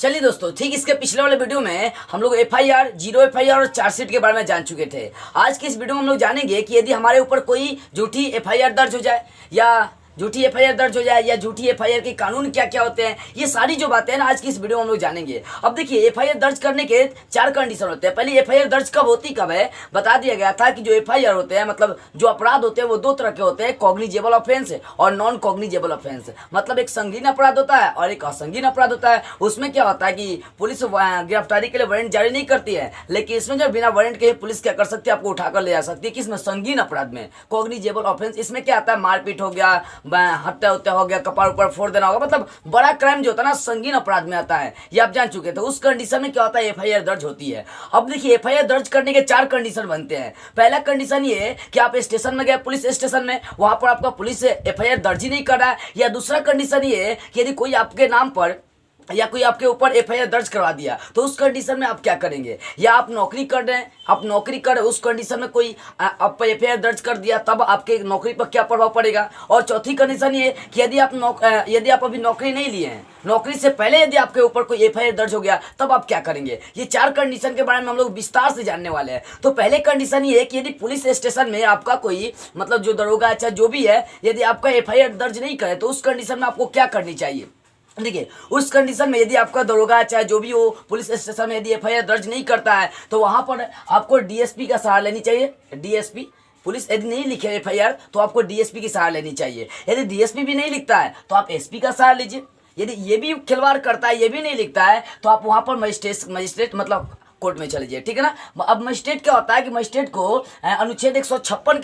चलिए दोस्तों, ठीक इसके पिछले वाले वीडियो में हम लोग एफआईआर, जीरो एफआईआर और चार्जशीट के बारे में जान चुके थे। आज की इस वीडियो में हम लोग जानेंगे कि यदि हमारे ऊपर कोई झूठी एफआईआर दर्ज हो जाए या झूठी एफआईआर दर्ज हो जाए या झूठी एफआईआर के कानून क्या क्या होते हैं, ये सारी जो बातें हैं ना आज की इस वीडियो में हम लोग जानेंगे। अब देखिए, एफआईआर दर्ज करने के 4 कंडीशन होते हैं। पहले एफआईआर दर्ज कब होती कब है बता दिया गया था कि जो एफआईआर होते हैं, मतलब जो अपराध होते हैं वो 2 तरह के होते हैं, कॉग्निजेबल ऑफेंस और नॉन कॉग्निजेबल ऑफेंस। मतलब एक संगीन अपराध होता है और एक असंगीन अपराध होता है। उसमें क्या होता है कि पुलिस गिरफ्तारी के लिए वारंट जारी नहीं करती है, लेकिन इसमें जो बिना वारंट के पुलिस क्या कर सकती है, आपको उठाकर ले जा सकती है। किसमें? संगीन अपराध में, कॉग्निजेबल ऑफेंस। इसमें क्या आता है, मारपीट हो गया, हत्या हो गया, कपार ऊपर फोड़ देना होगा, मतलब बड़ा क्राइम जो होता है ना संगीन अपराध में आता है। ये आप जान चुके थे। उस कंडीशन में क्या होता है, एफआईआर दर्ज होती है। अब देखिए, एफआईआर दर्ज करने के 4 कंडीशन बनते हैं। पहला कंडीशन ये है कि आप स्टेशन में गए, पुलिस स्टेशन में, वहां पर आपका पुलिस एफआईआर दर्ज ही नहीं कर रहा है। या दूसरा कंडीशन ये है कि यदि कोई आपके नाम पर या कोई आपके ऊपर एफआईआर दर्ज करवा दिया, तो उस कंडीशन में आप क्या करेंगे। या आप नौकरी कर रहे हैं, आप नौकरी कर उस कंडीशन में कोई आप एफआईआर दर्ज कर दिया, तब आपके नौकरी पर क्या प्रभाव पड़ेगा। और चौथी कंडीशन ये कि यदि आप अभी नौकरी नहीं लिए हैं, नौकरी से पहले यदि आपके ऊपर कोई एफआईआर दर्ज हो गया, तब आप क्या करेंगे। ये 4 कंडीशन के बारे में हम लोग विस्तार से जानने वाले हैं। तो पहले कंडीशन ये है कि यदि पुलिस स्टेशन में आपका कोई मतलब जो दरोगा अच्छा जो भी है, यदि आपका एफआईआर दर्ज नहीं करे, तो उस कंडीशन में आपको क्या करनी चाहिए। देखिए, उस कंडीशन में यदि आपका दरोगा चाहे जो भी हो पुलिस स्टेशन में यदि एफआईआर दर्ज नहीं करता है, तो वहां पर आपको डीएसपी का सहारा लेनी चाहिए। डीएसपी, पुलिस यदि नहीं लिखे एफआईआर तो आपको डीएसपी की सहारा लेनी चाहिए। यदि डीएसपी भी नहीं लिखता है तो आप एसपी का सहारा लीजिए। यदि ये भी खिलवाड़ करता है, ये भी नहीं लिखता है, तो आप वहां पर मजिस्ट्रेट मतलब कोर्ट में चले जाइए, ठीक है ना। अब मजिस्ट्रेट क्या होता है कि मजिस्ट्रेट को अनुच्छेद 156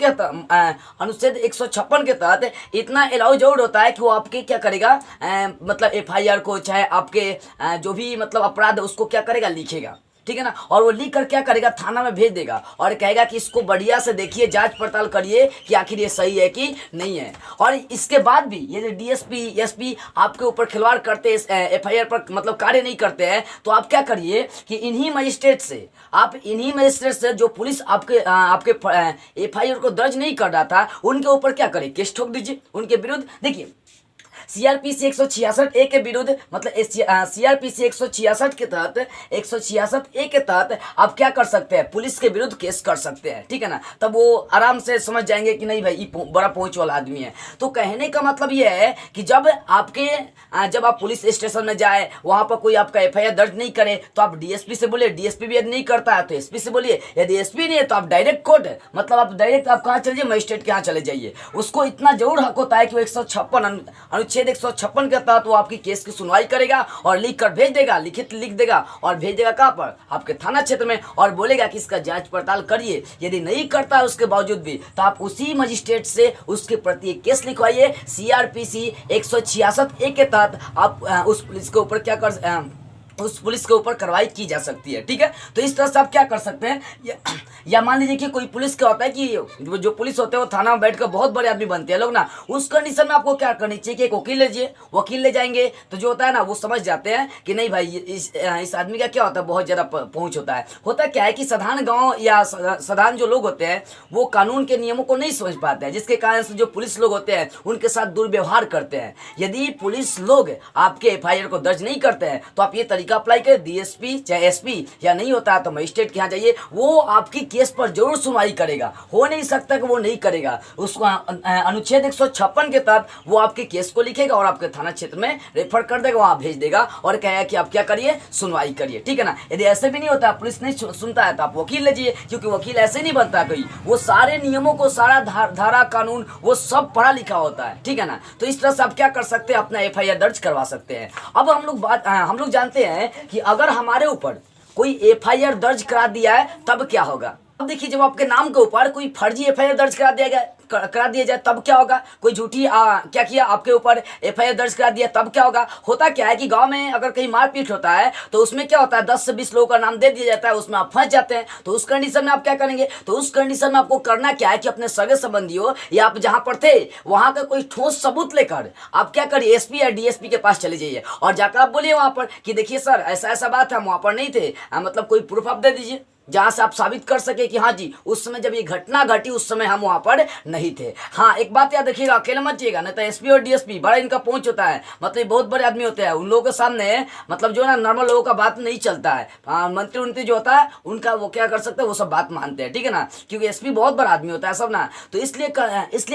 के तहत इतना अलाउ जरूर होता है कि वो आपके क्या करेगा, मतलब एफआईआर को चाहे आपके जो भी मतलब अपराध है उसको क्या करेगा, लिखेगा, ठीक है ना। और वो लिख कर क्या करेगा, थाना में भेज देगा और कहेगा कि इसको बढ़िया से देखिए, जांच पड़ताल करिए कि आखिर ये सही है कि नहीं है। और इसके बाद भी यदि डीएसपी एसपी आपके ऊपर खिलवाड़ करते एफआईआर पर मतलब कार्य नहीं करते हैं, तो आप क्या करिए कि इन्हीं मजिस्ट्रेट से जो पुलिस आपके एफआईआर को दर्ज नहीं कर रहा था, उनके ऊपर क्या करे, केस ठोक दीजिए उनके विरुद्ध। देखिए, सीआरपीसी 166 ए के विरुद्ध मतलब सीआरपीसी 166 के तहत 166 ए के तहत आप क्या कर सकते हैं, पुलिस के विरुद्ध केस कर सकते हैं, ठीक है ना। तब वो आराम से समझ जाएंगे कि नहीं भाई ये बड़ा पहुंच वाला आदमी है। तो कहने का मतलब ये है कि जब आप पुलिस स्टेशन में जाए, वहां पर कोई आपका एफआईआर दर्ज नहीं करे, तो आप डीएसपी से बोलिए। डीएसपी भी यदि नहीं करता है तो एसपी से बोलिए। यदि एसपी नहीं है तो आप डायरेक्ट कोर्ट, मतलब आप डायरेक्ट आप कहाँ चले जाइए, मजिस्ट्रेट के यहाँ चले जाइए। उसको इतना जरूर हक होता है कि वो 156 के तहत वो आपकी केस की सुनवाई करेगा और लिख कर भेज देगा, लिखित लिख देगा और भेज देगा कहाँ पर, आपके थाना क्षेत्र में, और बोलेगा कि इसका जांच पड़ताल करिए। यदि नहीं करता है उसके बावजूद भी, तो आप उसी मजिस्ट्रेट से उसके प्रति एक केस लिखवाइए। सीआरपीसी 166 ए के तहत आप उस पुलिस के ऊपर उस पुलिस के ऊपर कार्रवाई की जा सकती है, ठीक है। तो इस तरह से आप क्या कर सकते हैं, या मान लीजिए कि कोई पुलिस क्या होता है कि जो पुलिस होते हैं वो थाना में बैठकर बहुत बड़े आदमी बनते हैं लोग ना, उस कंडीशन में आपको क्या करनी चाहिए कि एक वकील लीजिए। वकील ले जाएंगे तो जो होता है ना, वो समझ जाते हैं कि नहीं भाई इस आदमी का क्या होता है, बहुत ज़्यादा पहुँच होता है क्या है कि साधारण गाँव या साधारण जो लोग होते हैं वो कानून के नियमों को नहीं समझ पाते हैं, जिसके कारण से जो पुलिस लोग होते हैं उनके साथ दुर्व्यवहार करते हैं। यदि पुलिस लोग आपके एफआईआर को दर्ज नहीं करते हैं, तो आप ये तरीका अप्लाई करें, डीएसपी चाहे एसपी, या नहीं होता है तो मजिस्ट्रेट के यहाँ जाइए। वो आपकी केस पर जरूर सुनवाई करेगा। हो नहीं सकता कि वो नहीं करेगा। उसको अनुच्छेद 156 के तहत वो आपके केस को लिखेगा और आपके थाना क्षेत्र में रेफर कर देगा, वहाँ भेज देगा और कहेगा कि आप क्या करिए, सुनवाई करिए, ठीक है ना। यदि ऐसे भी नहीं होता, पुलिस नहीं सुनता है, तो आप वकील लीजिए, क्योंकि वकील ऐसे नहीं बनता कोई, वो सारे नियमों को, सारा धारा कानून वो सब पढ़ा लिखा होता है, ठीक है ना। तो इस तरह से आप क्या कर सकते हैं, अपना एफआईआर दर्ज करवा सकते हैं। अब हम लोग जानते हैं कि अगर हमारे ऊपर कोई एफआईआर दर्ज करा दिया है तब क्या होगा। अब देखिए, जब आपके नाम के ऊपर कोई फर्जी एफआईआर दर्ज करा दिया जाए तब क्या होगा। कोई झूठी क्या किया, आपके ऊपर एफआईआर दर्ज करा दिया, तब क्या होगा। होता क्या है कि गांव में अगर कहीं मारपीट होता है तो उसमें क्या होता है, 10 से 20 लोगों का नाम दे दिया जाता है, उसमें आप फंस जाते हैं। तो उस कंडीशन में आप क्या करेंगे, तो उस कंडीशन में आपको करना क्या है कि अपने सगे संबंधियों या आप जहां पर थे वहां का कोई ठोस सबूत लेकर आप क्या करिए, एसपी या डीएसपी के पास चले जाइए और जाकर आप बोलिए वहां पर कि देखिए सर ऐसा ऐसा बात है, हम वहां पर नहीं थे, मतलब कोई प्रूफ आप दे दीजिए। जहां से आप साबित कर सके कि हाँ जी उस समय जब ये घटना घटी उस समय हम वहां पर नहीं थे। हाँ, एक बात याद रखिएगा, अकेले मत जाइएगा, नहीं तो एसपी और डीएसपी बड़ा इनका पहुंच होता है, मतलब बहुत बड़े आदमी होते हैं, उन लोगों के सामने मतलब जो ना नॉर्मल लोगों का बात नहीं चलता है। मंत्री उंत्री जो होता है उनका वो क्या कर सकते हैं, वो सब बात मानते हैं, ठीक है ना, क्योंकि एसपी बहुत बड़ा आदमी होता है सब ना। तो इसलिए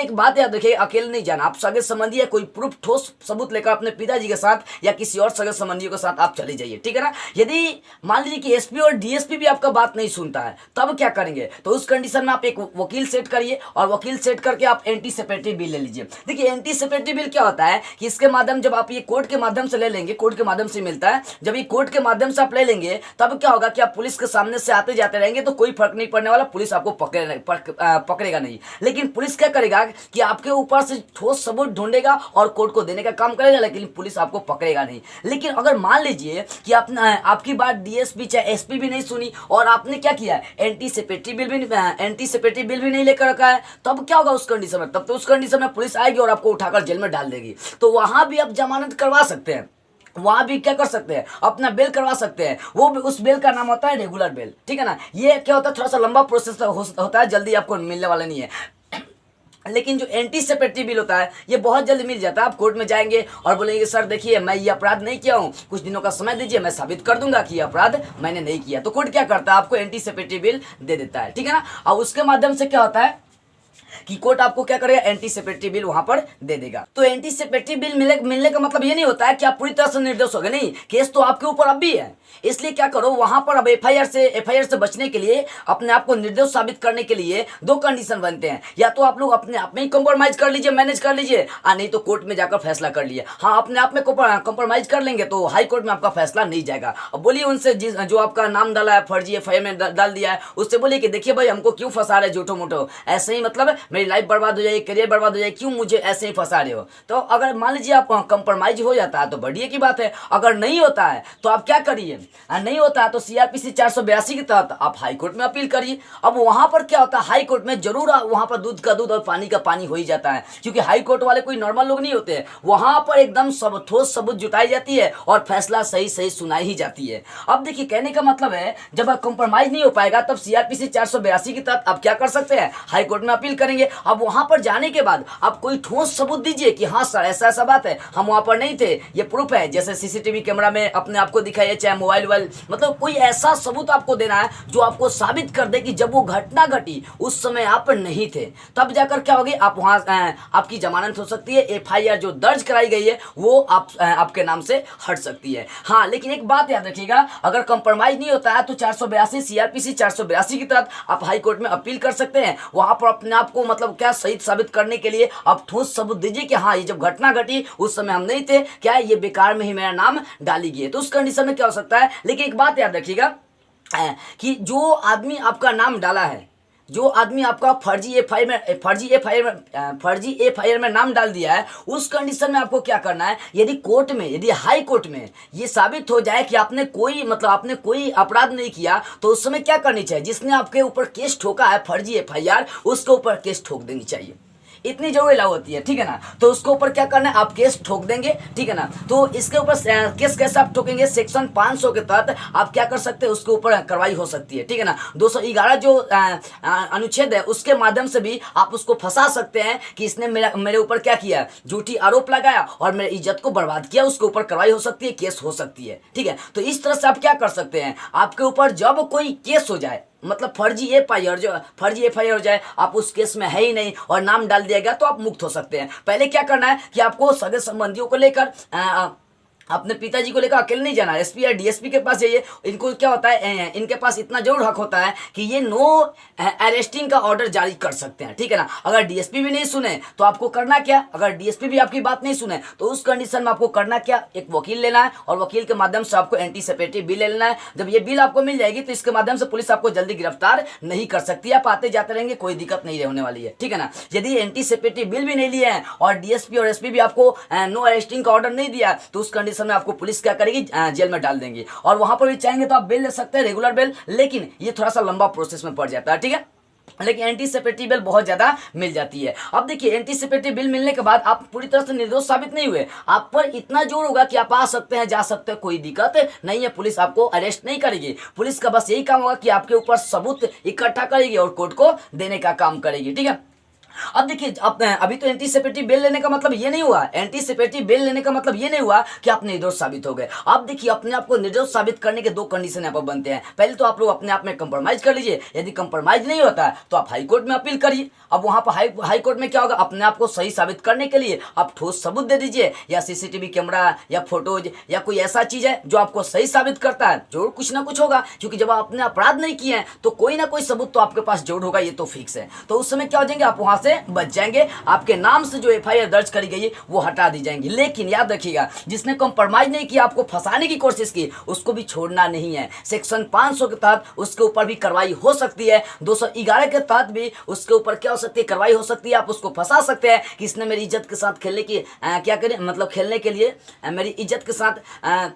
एक बात याद रखिए, अकेले नहीं जाना, आप सगे संबंधी या कोई प्रूफ ठोस सबूत लेकर अपने पिताजी के साथ या किसी और सगे संबंधियों के साथ आप चले जाइए, ठीक है ना। यदि मान लीजिए कि एसपी और डीएसपी भी आपका बात नहीं सुनता है, तब क्या करेंगे, तो उस कंडीशन में आप एक वकील सेट करिए और वकील सेट करके आप एंटी सेपरेटरी बिल ले लीजिए। देखिए एंटी सेपरेटरी बिल क्या होता है कि इसके माध्यम जब आप ये कोर्ट के माध्यम से ले लेंगे, कोर्ट के माध्यम से मिलता है, जब ये कोर्ट के माध्यम से आप ले लेंगे तब क्या होगा कि आप पुलिस के सामने से आते जाते रहेंगे तो कोई फर्क नहीं पड़ने वाला, पुलिस आपको पकड़ेगा नहीं। लेकिन पुलिस क्या करेगा कि आपके ऊपर से ठोस सबूत ढूंढेगा और कोर्ट को देने का काम करेगा, लेकिन पुलिस आपको पकड़ेगा नहीं। लेकिन अगर मान लीजिए कि आपकी बात डीएसपी चाहे एसपी भी नहीं सुनी और आपने क्या किया, एंटी सेपरेटरी बिल भी नहीं लेकर रखा है, तब क्या होगा उस कंडीशन में, तब तो उस कंडीशन में पुलिस आएगी और आपको उठाकर जेल में डाल देगी। तो वहां भी आप जमानत करवा सकते हैं, वहां भी क्या कर सकते हैं, अपना बेल करवा सकते हैं। वो भी उस बेल का नाम होता है रेगुलर बेल, ठीक है ना। ये क्या होता है, थोड़ा सा लंबा प्रोसेस होता है, जल्दी आपको मिलने वाला नहीं है। लेकिन जो एंटी सेपरेटरी बिल होता है ये बहुत जल्दी मिल जाता है। आप कोर्ट में जाएंगे और बोलेंगे सर देखिए मैं ये अपराध नहीं किया हूँ, कुछ दिनों का समय दीजिए, मैं साबित कर दूंगा कि ये अपराध मैंने नहीं किया। तो कोर्ट क्या करता है, आपको एंटी सेपरेटरी बिल दे देता है, ठीक है ना। और उसके माध्यम से क्या होता है कि कोर्ट आपको क्या करेगा, एंटी सेपरेटरी बिल वहां पर दे देगा। तो एंटी सेपरेटरी बिल मिलने का मतलब ये नहीं होता है कि आप पूरी तरह से निर्दोष हो गए, नहीं, केस तो आपके ऊपर अब भी है। इसलिए क्या करो, वहां पर अब एफआईआर से बचने के लिए, अपने आप को निर्दोष साबित करने के लिए दो कंडीशन बनते हैं, या तो आप लोग अपने आप में ही कॉम्प्रोमाइज कर लीजिए, मैनेज कर लीजिए, नहीं तो कोर्ट में जाकर फैसला कर लिए। हाँ, अपने आप में कॉम्प्रोमाइज कर लेंगे तो हाई कोर्ट में आपका फैसला नहीं जाएगा। अब बोलिए उनसे जो आपका नाम डाला है फर्जी एफआईआर में डाल दिया है, उससे बोलिए कि देखिए भाई हमको क्यों फंसा रहे झूठो मूठो, ऐसे ही मतलब मेरी लाइफ बर्बाद हो जाएगी, करियर बर्बाद हो जाएगी, क्यों मुझे ऐसे ही फंसा रहे हो। तो अगर मान लीजिए आप कंप्रोमाइज हो जाता है तो बढ़िया की बात है, अगर नहीं होता है तो आप क्या करिए, नहीं होता है तो सीआरपीसी 482 के तहत आप हाई कोर्ट में अपील करिए। अब वहां पर क्या होता है, हाई कोर्ट में जरूर वहां पर दूध का दूध और पानी का पानी हो ही जाता है, क्योंकि हाई कोर्ट वाले कोई नॉर्मल लोग नहीं होते हैं। वहां पर एकदम सब ठोस सबूत जुटाई जाती है और फैसला सही सही सुनाई ही जाती है। अब देखिए कहने का मतलब है जब आप कंप्रोमाइज नहीं हो पाएगा तब सीआरपीसी 482 के तहत आप क्या कर सकते हैं, हाई कोर्ट में अपील करेंगे। अब वहां पर जाने के बाद आप कोई ठोस सबूत दीजिए कि हाँ सर ऐसा ऐसा बात है, हम वहां पर नहीं थे, ये प्रूफ है, जैसे सीसीटीवी कैमरा में अपने आपको दिखाइए, चाहे मोबाइल मतलब कोई ऐसा सबूत आपको देना है जो आपको साबित कर दे कि जब वो घटना घटी उस समय आप नहीं थे। तब जाकर क्या होगी, आप वहां आपकी जमानत हो सकती है, एफआईआर जो दर्ज कराई गई है वो आपके नाम से हट सकती है। हाँ, लेकिन एक बात याद रखिएगा, अगर कंप्रोमाइज नहीं होता है तो 482 सीआरपीसी 482 के तहत आप हाई कोर्ट में अपील कर सकते हैं। वहां पर अपने आप को मतलब क्या सही साबित करने के लिए आप ठोस सबूत दीजिए कि हाँ ये जब घटना घटी उस समय हम नहीं थे, क्या ये बेकार में ही मेरा नाम डाली गई है। तो उस कंडीशन में क्या हो सकता है, लेकिन एक बात याद रखिएगा कि जो आदमी आपका नाम डाला है, जो आदमी आपका फर्जी एफआईआर में नाम डाल दिया है, उस कंडीशन में आपको क्या करना है, यदि हाई कोर्ट में ये साबित हो जाए कि आपने कोई अपराध नहीं किया, तो उस समय क्या करनी चाहिए, जिसने आपके ऊपर केस ठोका है फर्जी एफआईआर, उसके ऊपर केस ठोक देनी चाहिए। इतनी जरूरी लागू होती है, ठीक है ना। तो उसके ऊपर क्या करना है, आप केस ठोक देंगे, ठीक है ना। तो इसके ऊपर केस कैसे आप ठोकेंगे, सेक्शन 500 के तहत आप क्या कर सकते हैं, उसके ऊपर कार्रवाई हो सकती है, ठीक है ना। 211 जो अनुच्छेद है उसके माध्यम से भी आप उसको फंसा सकते हैं कि इसने मेरे ऊपर क्या किया, झूठी आरोप लगाया और मेरी इज्जत को बर्बाद किया, उसके ऊपर कार्रवाई हो सकती है, केस हो सकती है, ठीक है। तो इस तरह से आप क्या कर सकते हैं, आपके ऊपर जब कोई केस हो जाए, मतलब फर्जी एफआईआर हो जाए, आप उस केस में है ही नहीं और नाम डाल दिया गया, तो आप मुक्त हो सकते हैं। पहले क्या करना है कि आपको सगे संबंधियों को लेकर अपने पिताजी को लेकर अकेले नहीं जाना, एसपी या डीएसपी के पास जाइए। इनको क्या होता है, इनके पास इतना जरूर हक होता है कि ये नो अरेस्टिंग का ऑर्डर जारी कर सकते हैं, ठीक है ना। अगर डीएसपी भी नहीं सुने तो आपको करना क्या, अगर डीएसपी भी आपकी बात नहीं सुने तो उस कंडीशन में आपको करना क्या, एक वकील लेना है और वकील के माध्यम से आपको एंटी सेपरेटरी बिल ले लेना है। जब ये बिल आपको मिल जाएगी तो इसके माध्यम से पुलिस आपको जल्दी गिरफ्तार नहीं कर सकती, आप आते जाते रहेंगे, कोई दिक्कत नहीं होने वाली है, ठीक है ना। यदि एंटी सेपरेटरी बिल भी नहीं लिए हैं और डीएसपी और एसपी भी आपको नो अरेस्टिंग का ऑर्डर नहीं दिया, तो उस कंडीशन में आपको पुलिस क्या करेगी, जेल में डाल देंगी। और वहां पर भी चाहेंगे तो आप बेल ले सकते हैं, रेगुलर बेल, लेकिन ये थोड़ा सा लंबा प्रोसेस में पड़ जाता है, ठीक है। लेकिन एंटीसिपेटरी बेल बहुत ज़्यादा मिल जाती है। अब देखिए एंटीसिपेटरी बिल मिलने के बाद आप पूरी तरह से निर्दोष साबित नहीं हुए, आप पर इतना जोर होगा कि आप आ सकते हैं, जा सकते हैं, कोई दिक्कत नहीं है, पुलिस आपको अरेस्ट नहीं करेगी। पुलिस का बस यही काम होगा कि आपके ऊपर सबूत इकट्ठा करेगी और कोर्ट को देने का काम करेगी, ठीक है। अब देखिए अभी तो एंटीसिपेटरी बेल लेने का मतलब ये नहीं हुआ, एंटीसिपेटरी बेल लेने का मतलब ये नहीं हुआ कि आप निर्दोष साबित हो गए। अब देखिए अपने आप को निर्दोष साबित करने के दो कंडीशन यहाँ पर बनते हैं। पहले तो आप लोग अपने आप में कंप्रोमाइज कर लीजिए, यदि कंप्रोमाइज नहीं होता है तो आप हाई कोर्ट में अपील करिए। अब वहां पर हाई कोर्ट में क्या होगा, अपने आप को सही साबित करने के लिए आप ठोस सबूत दे दीजिए, या सीसीटीवी कैमरा या फोटोज या कोई ऐसा चीज है जो आपको सही साबित करता है। जरूर कुछ ना कुछ होगा, क्योंकि जब आपने अपराध नहीं किए हैं तो कोई ना कोई सबूत तो आपके पास जरूर होगा, ये तो फिक्स है। तो उस समय क्या हो जाएंगे, आप वहां से बच जाएंगे, आपके नाम से जो एफआईआर दर्ज करी गई है वो हटा दी जाएंगी। लेकिन याद रखिएगा, जिसने कंप्रोमाइज नहीं किया, आपको फंसाने की कोशिश की, उसको भी छोड़ना नहीं है। सेक्शन 500 के तहत उसके ऊपर भी कार्रवाई हो सकती है, 211 के तहत भी उसके ऊपर क्या हो सकती है, कार्रवाई हो सकती है। आप उसको फंसा सकते हैं कि इसने मेरी इज्जत के साथ खेलने की क्या करें, मतलब खेलने के लिए मेरी इज्जत के साथ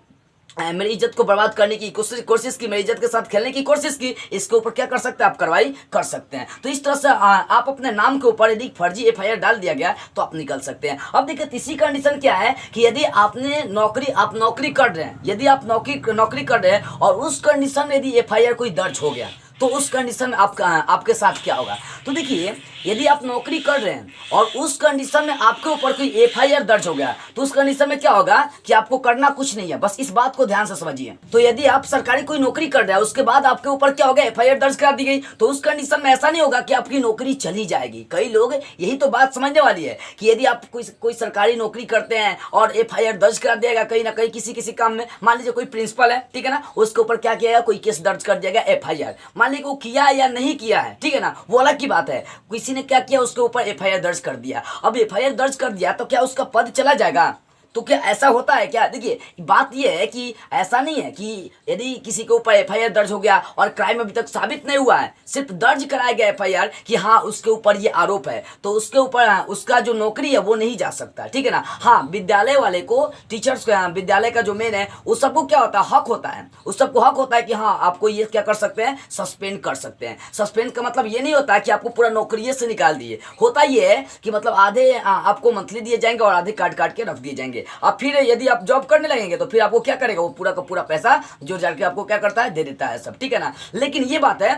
मेरी इज्जत को बर्बाद करने की कोशिश की, मेरी इज्जत के साथ खेलने की कोशिश की, इसके ऊपर क्या कर सकते हैं, आप कार्रवाई कर सकते हैं। तो इस तरह से आप अपने नाम के ऊपर यदि फर्जी एफआईआर डाल दिया गया तो आप निकल सकते हैं। अब देखिए तीसरी कंडीशन क्या है कि यदि आप नौकरी कर रहे हैं, यदि आप नौकरी कर रहे हैं और उस कंडीशन में यदि एफआईआर कोई दर्ज हो गया तो उस कंडीशन में आपके साथ क्या होगा। तो देखिए यदि आप नौकरी कर रहे हैं और उस कंडीशन में आपके ऊपर कोई एफआईआर दर्ज हो गया तो उस कंडीशन में क्या होगा कि आपको करना कुछ नहीं है, बस इस बात को ध्यान से समझिए। तो यदि आप सरकारी कोई नौकरी कर रहे हैं, उसके बाद आपके ऊपर क्या होगा, एफआईआर दर्ज करा दी गई, तो उस कंडीशन में ऐसा नहीं होगा कि आपकी नौकरी चली जाएगी। कई लोग यही तो बात समझने वाली है कि यदि आप कोई सरकारी नौकरी करते हैं और एफआईआर दर्ज करा दिया कहीं ना कहीं किसी काम में, मान लीजिए कोई प्रिंसिपल है, ठीक है ना, उसके ऊपर क्या किया, कोई केस दर्ज कर दिया गया एफआईआर, मान लीजिए वो किया या नहीं किया है, ठीक है ना, वो अलग की बात है। किसी ने क्या किया, उसके ऊपर एफआईआर दर्ज कर दिया। अब एफआईआर दर्ज कर दिया तो क्या उसका पद चला जाएगा? तो क्या ऐसा होता है क्या? देखिए बात यह है कि ऐसा नहीं है कि यदि किसी के ऊपर एफआईआर दर्ज हो गया और क्राइम अभी तक साबित नहीं हुआ है, सिर्फ दर्ज कराया गया एफआईआर कि हाँ उसके ऊपर ये आरोप है, तो उसके ऊपर उसका जो नौकरी है वो नहीं जा सकता, ठीक है ना। हाँ विद्यालय वाले को, टीचर्स, विद्यालय का जो मेन है उस सबको क्या होता है, हक होता है, उस सबको हक होता है कि हाँ आपको ये क्या कर सकते हैं, सस्पेंड कर सकते हैं। सस्पेंड का मतलब ये नहीं होता है कि आपको पूरा नौकरी से निकाल दिए, होता ये है कि मतलब आधे आपको मंथली दिए जाएंगे और आधे काट के रख दिए जाएंगे। अब फिर यदि आप जॉब करने लगेंगे तो फिर आपको क्या करेगा, वो पूरा का पूरा पैसा जोड़ जाड़ के आपको क्या करता है, दे देता है सब, ठीक है ना। लेकिन ये बात है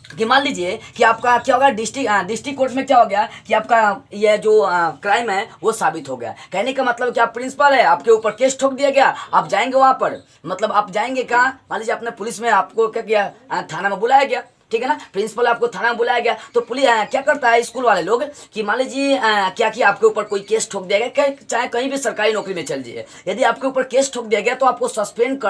कि मान लीजिए कि आपका क्या होगा, डिस्ट्रिक्ट कोर्ट में क्या हो गया कि आपका ये जो क्राइम है वो साबित हो गया। कहने का मतलब कि आप प्रिंसिपल है, आपके ऊपर केस ठोक दिया गया, आप जाएंगे वहां पर, मतलब आप जाएंगे कहाँ, मान लीजिए आपने पुलिस में आपको क्या किया, थाना में बुलाया गया, ठीक है ना, प्रिंसिपल आपको थाना में बुलाया गया, तो पुलिस क्या करता है, स्कूल वाले लोग कि मान लीजिए क्या किया, आपके ऊपर कोई केस ठोक दिया गया, चाहे कहीं भी सरकारी नौकरी में चल जाइए, यदि आपके ऊपर केस ठोक दिया गया तो आपको सस्पेंड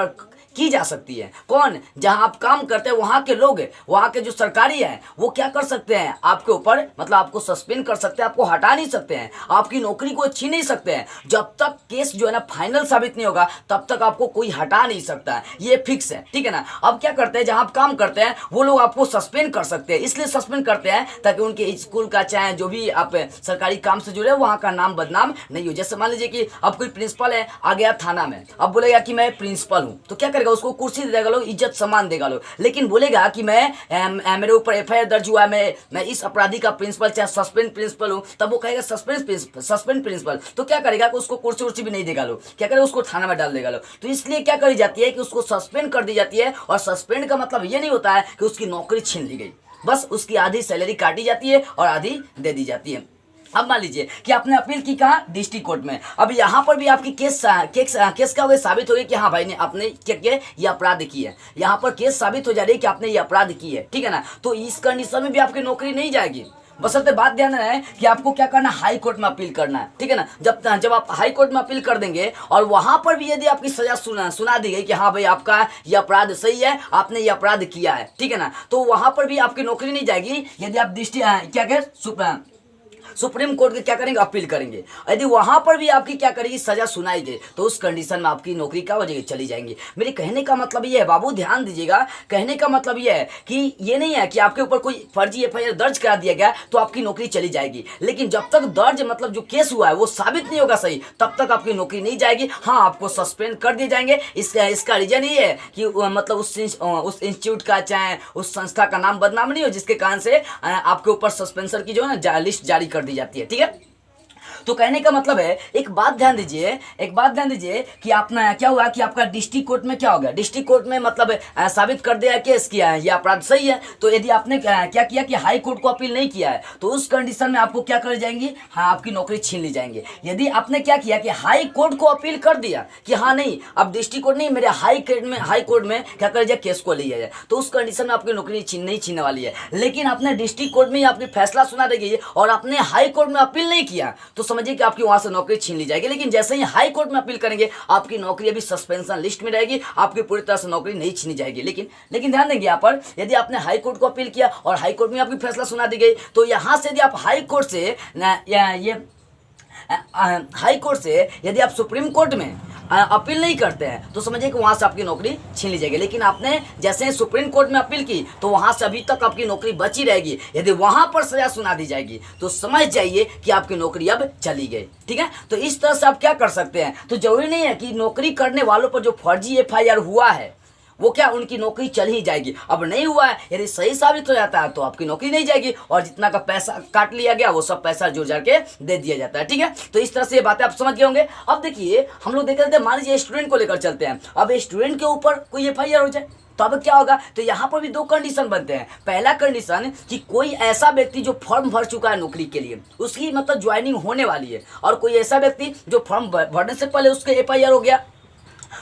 की जा सकती है। कौन, जहां आप काम करते हैं वहां के लोग, वहां के जो सरकारी है वो क्या कर सकते हैं, आपके ऊपर मतलब आपको सस्पेंड कर सकते हैं, आपको हटा नहीं सकते हैं, आपकी नौकरी को छीन नहीं सकते हैं। जब तक केस जो है ना फाइनल साबित नहीं होगा तब तक आपको कोई हटा नहीं सकता है, ये फिक्स है, ठीक है ना। अब क्या करते हैं, जहां आप काम करते हैं वो लोग आपको सस्पेंड कर सकते हैं, इसलिए सस्पेंड करते हैं ताकि उनके स्कूल का चाहे जो भी आप सरकारी काम से जुड़े वहां का नाम बदनाम नहीं हो। जैसे मान लीजिए कि अब कोई प्रिंसिपल है आ गया थाना में, अब बोलेगा कि मैं प्रिंसिपल हूं, तो क्या करेगा, उसको कुर्सी दे देगा लोग, इज्जत सम्मान देगा लोग, लेकिन बोलेगा कि मैं मेरे ऊपर एफआईआर दर्ज हुआ, मैं इस अपराधी का प्रिंसिपल चाहे सस्पेंड प्रिंसिपल हूं, तब वो कहेगा सस्पेंड प्रिंसिपल, तो क्या करेगा कि उसको कुर्सी उर्सी भी नहीं देगा लोग, क्या करेगा, उसको थाना में डाल देगा लोग। तो इसलिए क्या करी जाती है कि उसको सस्पेंड कर दी जाती है, और सस्पेंड का मतलब ये नहीं होता है कि उसकी नौकरी छीन ली गई, बस उसकी आधी सैलरी काटी जाती है और आधी दे दी जाती है। अब मान लीजिए कि आपने अपील की कहा, डिस्ट्रिक्ट कोर्ट में, अब यहाँ पर भी आपकी केस क्या हो गई, साबित हो गई कि हाँ भाई ने आपने क्या किया, ये अपराध की है, यहाँ पर केस साबित हो जा रही है कि आपने ये अपराध की है, ठीक है ना। तो इस कंडीशन में भी आपकी नौकरी नहीं जाएगी, बशर्ते बात ध्यान रहे है कि आपको क्या करना है, हाई कोर्ट में अपील करना है, ठीक है ना। जब आप हाई कोर्ट में अपील कर देंगे और वहां पर भी यदि आपकी सजा सुना दी गई कि हाँ भाई आपका ये अपराध सही है, आपने ये अपराध किया है, ठीक है ना, तो वहां पर भी आपकी नौकरी नहीं जाएगी। यदि आप सुप्रीम कोर्ट के क्या करेंगे, अपील करेंगे। यदि वहां पर भी आपकी क्या करेगी, सजा सुनाई गई, तो उस कंडीशन में आपकी नौकरी क्या हो जाएगी, चली जाएंगी। मेरे कहने का मतलब ये है बाबू, ध्यान दीजिएगा, कहने का मतलब ये है कि ये नहीं है कि आपके ऊपर कोई फर्जी एफआईआर दर्ज करा दिया गया तो आपकी नौकरी चली जाएगी, लेकिन जब तक दर्ज मतलब जो केस हुआ है वो साबित नहीं होगा सही, तब तक आपकी नौकरी नहीं जाएगी। हाँ, आपको सस्पेंड कर दिए जाएंगे। इसका रीजन ये है कि मतलब उस इंस्टीट्यूट का चाहे उस संस्था का नाम बदनाम नहीं हो, जिसके कारण से आपके ऊपर सस्पेंशन की जो है ना लिस्ट जारी कर दी जाती है। ठीक है, तो कहने का मतलब है, एक बात ध्यान दीजिए कि आपने क्या हुआ कि आपका डिस्ट्रिक्ट कोर्ट में क्या हो गया, डिस्ट्रिक्ट कोर्ट में मतलब साबित कर दिया, केस किया है, ये अपराध सही है। तो यदि आपने क्या किया कि हाई कोर्ट को अपील नहीं किया है, तो उस कंडीशन में आपको क्या कर जाएंगी, हाँ, आपकी नौकरी छीन ली जाएंगे। यदि आपने क्या किया कि हाई कोर्ट को अपील कर दिया कि हाँ नहीं, अब डिस्ट्रिक्ट कोर्ट नहीं, मेरे हाई कोर्ट में क्या कर जाए, केस को लिया जाए, तो उस कंडीशन में आपकी नौकरी नहीं छीनने वाली है। लेकिन आपने डिस्ट्रिक्ट कोर्ट में आपकी फैसला सुना देगी और आपने हाई कोर्ट में अपील नहीं किया, तो समझिए कि आपकी वहां से नौकरी छीन ली जाएगी। लेकिन जैसे ही हाई कोर्ट में अपील करेंगे, आपकी नौकरी अभी सस्पेंशन लिस्ट में रहेगी, आपकी पूरी तरह से नौकरी नहीं छीनी जाएगी। लेकिन ध्यान देंगे यहाँ पर, यदि आपने हाई कोर्ट को अपील किया और हाई कोर्ट में आपकी फैसला सुना दी गई, तो यहां से यदि आप हाई कोर्ट से यदि आप सुप्रीम कोर्ट में अपील नहीं करते हैं, तो समझिए कि वहां से आपकी नौकरी छीन ली जाएगी। लेकिन आपने जैसे ही सुप्रीम कोर्ट में अपील की, तो वहां से अभी तक आपकी नौकरी बची रहेगी। यदि वहां पर सजा सुना दी जाएगी, तो समझ जाइए कि आपकी नौकरी अब चली गई। ठीक है, तो इस तरह से आप क्या कर सकते हैं। तो जरूरी नहीं है कि नौकरी करने वालों पर जो फर्जी एफआईआर हुआ है वो क्या उनकी नौकरी चल ही जाएगी। अब नहीं हुआ है, यदि सही साबित हो जाता है तो आपकी नौकरी नहीं जाएगी, और जितना का पैसा काट लिया गया वो सब पैसा जोड़ जाड़ के दे दिया जाता है। ठीक है, तो इस तरह से ये बातें आप समझ गए होंगे। अब देखिए, हम लोग देख रहे थे, मान लीजिए स्टूडेंट को लेकर चलते हैं। अब स्टूडेंट के ऊपर कोई एफआईआर हो जाए, तो अब क्या होगा, तो यहाँ पर भी दो कंडीशन बनते हैं। पहला कंडीशन कि कोई ऐसा व्यक्ति जो फॉर्म भर चुका है नौकरी के लिए, उसकी मतलब ज्वाइनिंग होने वाली है, और कोई ऐसा व्यक्ति जो फॉर्म भरने से पहले उसके एफआईआर हो गया।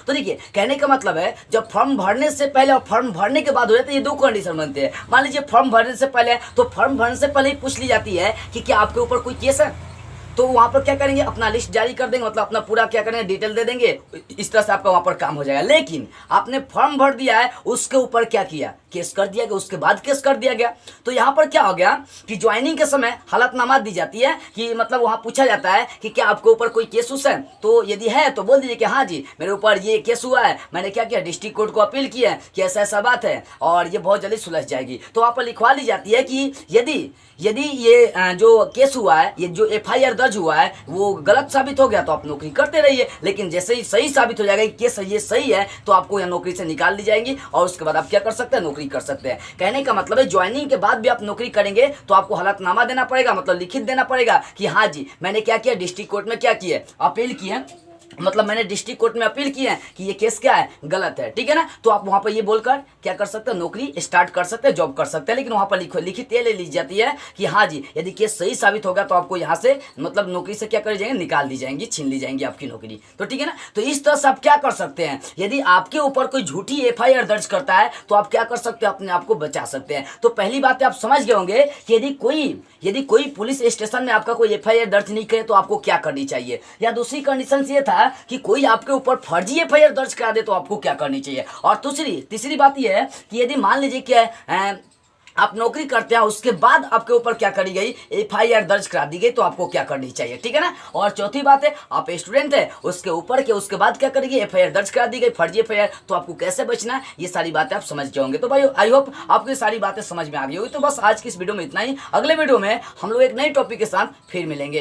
तो देखिए, कहने का मतलब है, जब फॉर्म भरने से पहले और फॉर्म भरने के बाद हो जाता है, ये दो कंडीशन बनते हैं। मान लीजिए फॉर्म भरने से पहले, तो फॉर्म भरने से पहले ही पूछ ली जाती है कि क्या आपके ऊपर कोई केस है, तो वहां पर क्या करेंगे, अपना लिस्ट जारी कर देंगे, मतलब अपना पूरा क्या करेंगे, डिटेल दे देंगे। इस तरह से आपका वहां पर काम हो जाएगा। लेकिन आपने फॉर्म भर दिया है, उसके ऊपर क्या किया, केस कर दिया गया, उसके बाद केस कर दिया गया। तो यहाँ पर क्या हो गया कि ज्वाइनिंग के समय हलफनामा दी जाती है कि मतलब वहां पूछा जाता है कि क्या आपके ऊपर कोई केस उस है, तो यदि है तो बोल दीजिए कि हाँ जी, मेरे ऊपर ये केस हुआ है, मैंने क्या किया, डिस्ट्रिक्ट कोर्ट को अपील की है कि ऐसा ऐसा बात है और ये बहुत जल्दी सुलझ जाएगी। तो वहां पर लिखवा ली जाती है कि यदि ये जो केस हुआ है, ये जो एफआईआर दर्ज हुआ है, वो गलत साबित हो गया तो आप नौकरी करते रहिए। लेकिन जैसे ही सही साबित हो जाएगा कि केस ये सही है, तो आपको यह नौकरी से निकाल दी जाएंगी, और उसके बाद आप क्या कर सकते हैं, नौकरी कर सकते हैं। कहने का मतलब है, ज्वाइनिंग के बाद भी आप नौकरी करेंगे तो आपको हलफनामा देना पड़ेगा, मतलब लिखित देना पड़ेगा कि हाँ जी, मैंने क्या किया, डिस्ट्रिक्ट कोर्ट में क्या किया, अपील की है, मतलब मैंने डिस्ट्रिक्ट कोर्ट में अपील की है कि ये केस क्या है, गलत है। ठीक है ना, तो आप वहां पर ये बोलकर क्या कर सकते हैं, नौकरी स्टार्ट कर सकते हैं, जॉब कर सकते हैं। लेकिन वहां पर लिखित ये ले ली जाती है कि हाँ जी, यदि केस सही साबित होगा तो आपको यहाँ से मतलब नौकरी से क्या कर जाएंगे, निकाल दी जाएंगी, छीन ली जाएंगी आपकी नौकरी। तो ठीक है ना, तो इस तरह से आप क्या कर सकते हैं, यदि आपके ऊपर कोई झूठी एफआईआर दर्ज करता है तो आप क्या कर सकते हैं, अपने आप को बचा सकते हैं। तो पहली बात आप समझ गए होंगे कि यदि कोई पुलिस स्टेशन में आपका कोई एफआईआर दर्ज नहीं करे तो आपको क्या करनी चाहिए। या दूसरी कंडीशन ये था कि कोई आपके ऊपर फर्जी एफआईआर दर्ज करा दे तो आपको क्या करनी चाहिए। और तीसरी बात यह है कि यदि मान लीजिए कि आप नौकरी करते हैं, उसके बाद आपके ऊपर क्या करी गई, एफआईआर दर्ज करा दी गई, तो आपको क्या करनी चाहिए। ठीक है ना, और चौथी बात है, आप स्टूडेंट है, उसके बाद क्या करेगी, एफआईआर दर्ज करा दी गई, फर्जी एफआईआर, तो आपको कैसे बचना है, ये सारी बातें आप समझ गए होंगे। तो भाई आई होप आपको ये सारी बातें समझ में आ गई होगी। तो बस आज की इस वीडियो में इतना ही। अगले वीडियो में हम लोग एक नए टॉपिक के साथ फिर मिलेंगे।